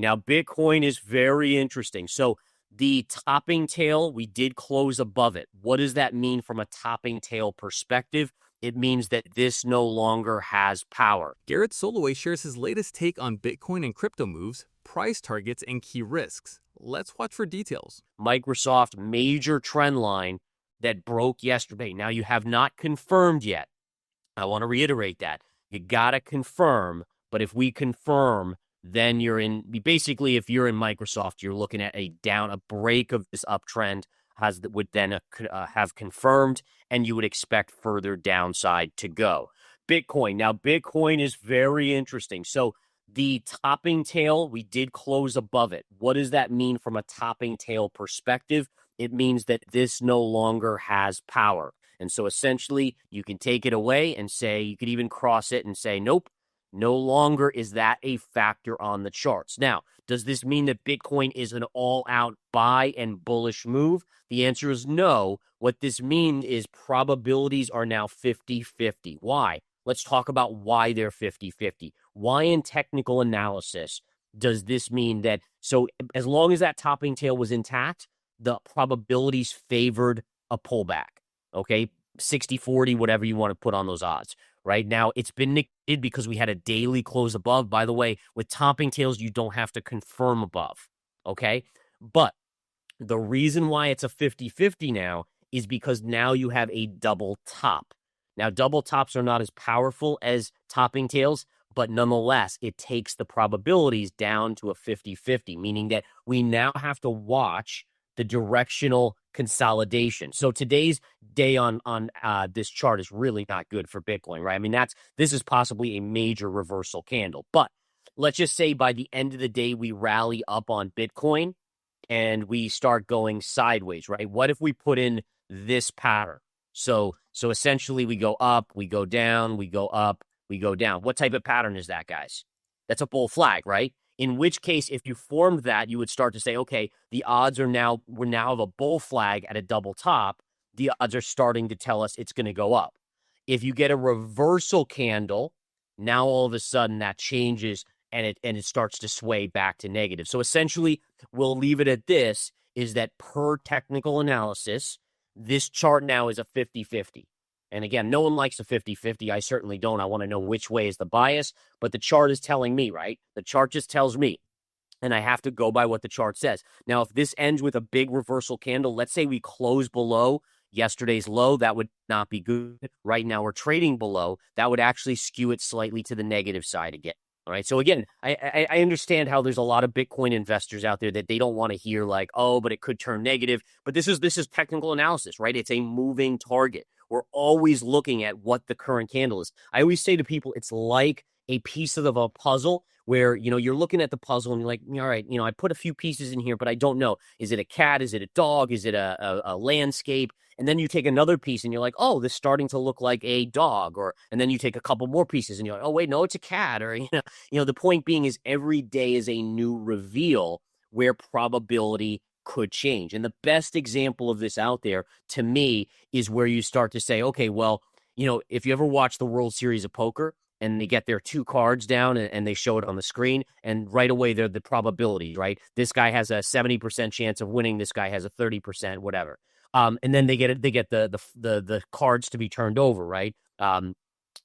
Now, Bitcoin is very interesting. So the topping tail, we did close above it. What does that mean from a topping tail perspective? It means that this no longer has power. Gareth Soloway shares his latest take on Bitcoin and crypto moves, price targets, and key risks. Let's watch for details. Microsoft major trend line that broke yesterday. Now, you have not confirmed yet. I want to reiterate that. You got to confirm, but if we confirm, then you're in, basically, if you're in Microsoft, you're looking at a break of this uptrend would then have confirmed, and you would expect further downside to go. Bitcoin. Now, Bitcoin is very interesting. So the topping tail, we did close above it. What does that mean from a topping tail perspective? It means that this no longer has power. And so essentially, you can take it away and say, you could even cross it and say, nope, no longer is that a factor on the charts. Now, does this mean that Bitcoin is an all-out buy and bullish move? The answer is no. What this means is probabilities are now 50-50. Why? Let's talk about why they're 50-50. Why in technical analysis does this mean that? So as long as that topping tail was intact, the probabilities favored a pullback. Okay, 60-40, whatever you want to put on those odds. Right now, it's been negated because we had a daily close above. By the way, with topping tails, you don't have to confirm above. Okay, but the reason why it's a 50-50 now is because now you have a double top. Now, double tops are not as powerful as topping tails, but nonetheless, it takes the probabilities down to a 50-50, meaning that we now have to watch the directional consolidation. So today's day on this chart is really not good for Bitcoin, right? I mean, this is possibly a major reversal candle. But let's just say by the end of the day, we rally up on Bitcoin and we start going sideways, right? What if we put in this pattern? So essentially we go up, we go down, we go up, we go down. What type of pattern is that, guys? That's a bull flag, right? In which case, if you formed that, you would start to say, okay, the odds we're now of a bull flag at a double top. The odds are starting to tell us it's going to go up. If you get a reversal candle, now all of a sudden that changes and it starts to sway back to negative. So essentially, we'll leave it at this, is that per technical analysis, this chart now is a 50-50. And again, no one likes a 50-50. I certainly don't. I want to know which way is the bias, but the chart is telling me, right? The chart just tells me, and I have to go by what the chart says. Now, if this ends with a big reversal candle, let's say we close below yesterday's low, that would not be good. Right now, we're trading below. That would actually skew it slightly to the negative side again. All right. So again, I understand how there's a lot of Bitcoin investors out there that they don't want to hear like, oh, but it could turn negative. But this is technical analysis, right? It's a moving target. We're always looking at what the current candle is. I always say to people, it's like a piece of a puzzle where, you're looking at the puzzle and you're like, all right, I put a few pieces in here, but I don't know. Is it a cat? Is it a dog? Is it a landscape? And then you take another piece and you're like, oh, this is starting to look like a dog. And then you take a couple more pieces and you're like, oh, wait, no, it's a cat. Or, the point being is every day is a new reveal where probability could change. And the best example of this out there to me is where you start to say, okay, well, if you ever watch the World Series of Poker and they get their two cards down and they show it on the screen, and right away they're the probability, right? This guy has a 70% chance of winning. This guy has a 30%, whatever. And then they get the cards to be turned over, right?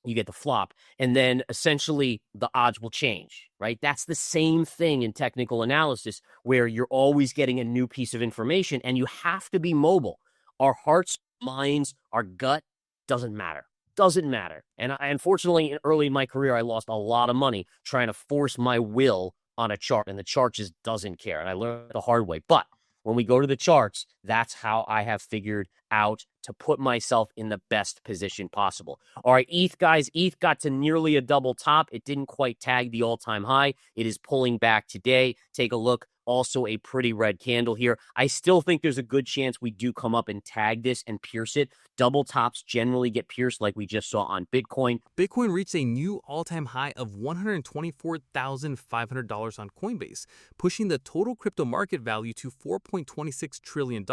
You get the flop, and then essentially the odds will change, right? That's the same thing in technical analysis, where you're always getting a new piece of information and you have to be mobile. Our hearts, minds, our gut doesn't matter. Doesn't matter. And unfortunately, early in my career, I lost a lot of money trying to force my will on a chart, and the chart just doesn't care. And I learned the hard way. But when we go to the charts, that's how I have figured out to put myself in the best position possible. All right, ETH, guys. ETH got to nearly a double top. It didn't quite tag the all-time high. It is pulling back today. Take a look. Also a pretty red candle here. I still think there's a good chance we do come up and tag this and pierce it. Double tops generally get pierced like we just saw on Bitcoin. Bitcoin reached a new all-time high of $124,500 on Coinbase, pushing the total crypto market value to $4.26 trillion.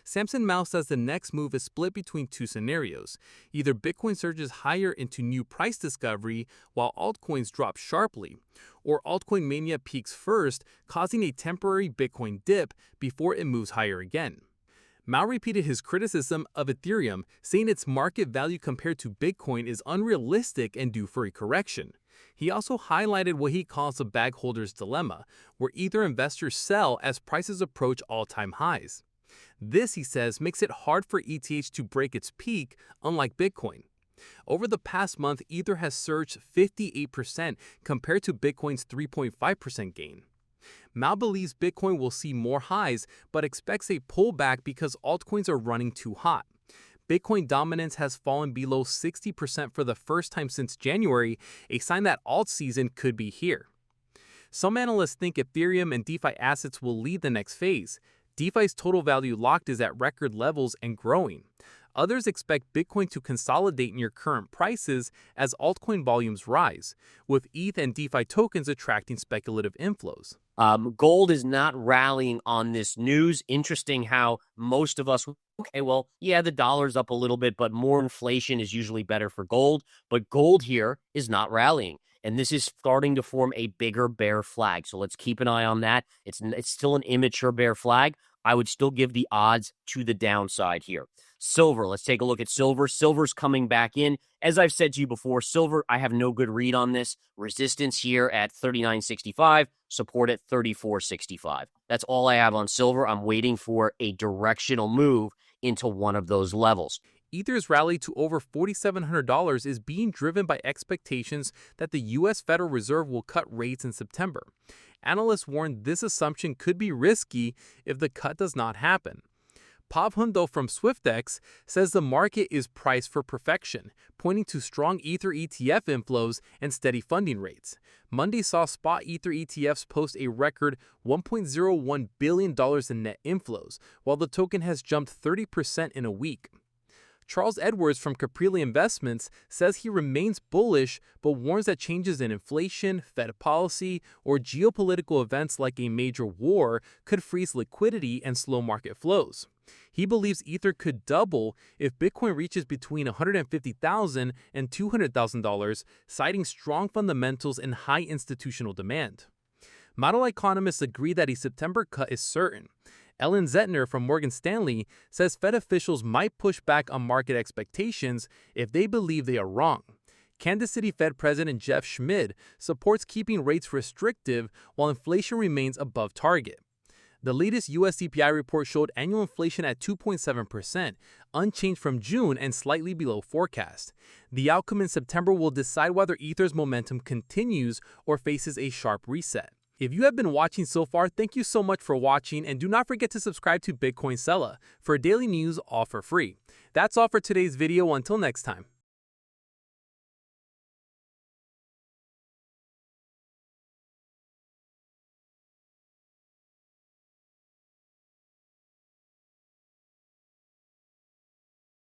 Samson Mao says the next move move is split between two scenarios. Either Bitcoin surges higher into new price discovery while altcoins drop sharply, or altcoin mania peaks first, causing a temporary Bitcoin dip before it moves higher again. Mao repeated his criticism of Ethereum, saying its market value compared to Bitcoin is unrealistic and due for a correction. He also highlighted what he calls the bag holder's dilemma, where Ether investors sell as prices approach all-time highs. This, he says, makes it hard for ETH to break its peak, unlike Bitcoin. Over the past month, Ether has surged 58% compared to Bitcoin's 3.5% gain. Mao believes Bitcoin will see more highs, but expects a pullback because altcoins are running too hot. Bitcoin dominance has fallen below 60% for the first time since January, a sign that alt season could be here. Some analysts think Ethereum and DeFi assets will lead the next phase. DeFi's total value locked is at record levels and growing. Others expect Bitcoin to consolidate near current prices as altcoin volumes rise, with ETH and DeFi tokens attracting speculative inflows. Gold is not rallying on this news. Interesting how most of us, okay, well, yeah, the dollar's up a little bit, but more inflation is usually better for gold. But gold here is not rallying. And this is starting to form a bigger bear flag. So let's keep an eye on that. It's still an immature bear flag. I would still give the odds to the downside here. Silver, let's take a look at silver. Silver's coming back in. As I've said to you before, silver, I have no good read on this. Resistance here at 39.65, support at 34.65. That's all I have on silver. I'm waiting for a directional move into one of those levels. Ether's rally to over $4,700 is being driven by expectations that the U.S. Federal Reserve will cut rates in September. Analysts warn this assumption could be risky if the cut does not happen. Pav Hundo from SwiftX says the market is priced for perfection, pointing to strong Ether ETF inflows and steady funding rates. Monday saw spot Ether ETFs post a record $1.01 billion in net inflows, while the token has jumped 30% in a week. Charles Edwards from Caprile Investments says he remains bullish but warns that changes in inflation, Fed policy, or geopolitical events like a major war could freeze liquidity and slow market flows. He believes Ether could double if Bitcoin reaches between $150,000 and $200,000, citing strong fundamentals and high institutional demand. Model economists agree that a September cut is certain. Ellen Zettner from Morgan Stanley says Fed officials might push back on market expectations if they believe they are wrong. Kansas City Fed President Jeff Schmid supports keeping rates restrictive while inflation remains above target. The latest US CPI report showed annual inflation at 2.7%, unchanged from June and slightly below forecast. The outcome in September will decide whether Ether's momentum continues or faces a sharp reset. If you have been watching so far, thank you so much for watching, and do not forget to subscribe to Bitcoin Sella for daily news all for free. That's all for today's video. Until next time.